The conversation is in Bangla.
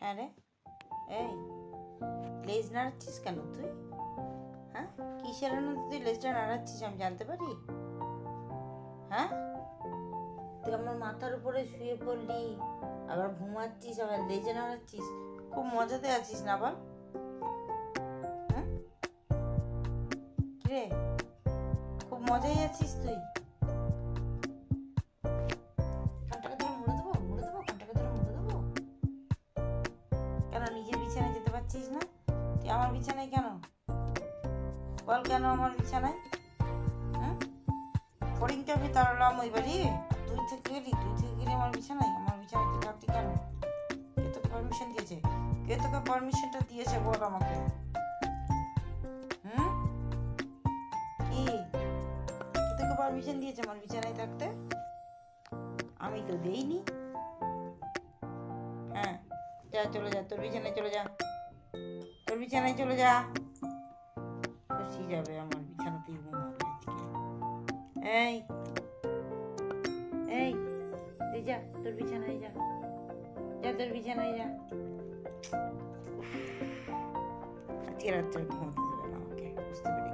হ্যাঁ রে, এই লেজ নাড়াচ্ছিস কেন তুই? হ্যাঁ, কিসের আনন্দে তুই লেজটা নাড়াচ্ছিস আমি জানতে পারি? হ্যাঁ, তুই আমার মাথার উপরে শুয়ে পড়লি, আবার ঘুমাচ্ছিস, আবার লেজে নাড়াচ্ছিস। খুব মজাতে আছিস না বল? হ্যাঁ, কিরে, খুব মজাই আছিস তুই? কানটাকে ধরে মুড়ে দেবো, মুড়ে দেবো, কানটাকে ধরে মুড়ে দেবো। কেন নিজের বিছানায় যেতে পারছিস না? তুই আমার বিছানায় কেন? বল কেন আমার বিছানায়? হুম, ফড়িংটা আমি তাড়ালাম ওই বাড়ি, আর তুই থেকে গেলি আমার বিছানায় তুই থাকতি কেন? কে তোকে পারমিশন দিয়েছে? কে তোকে পারমিশনটা দিয়েছে বল আমাকে? হুম, কি কে তোকে পারমিশন দিয়েছে আমার বিছানায় থাকতে? আমি তো দেইনি। হ্যাঁ, যা, চলে যা, তোর বিছানায় চলে যা, তোর বিছানায় চলে যা। খুশি যাবে আমার বিছানাতেই ঘুমাবে আজকে। এই এই তুই যা, তোর বিছানায় যা, যা তোর বিছানায় যা। আজকে রাত্রে ঘুমাতে দেবে না আমাকে, বুঝতে পেরেছি।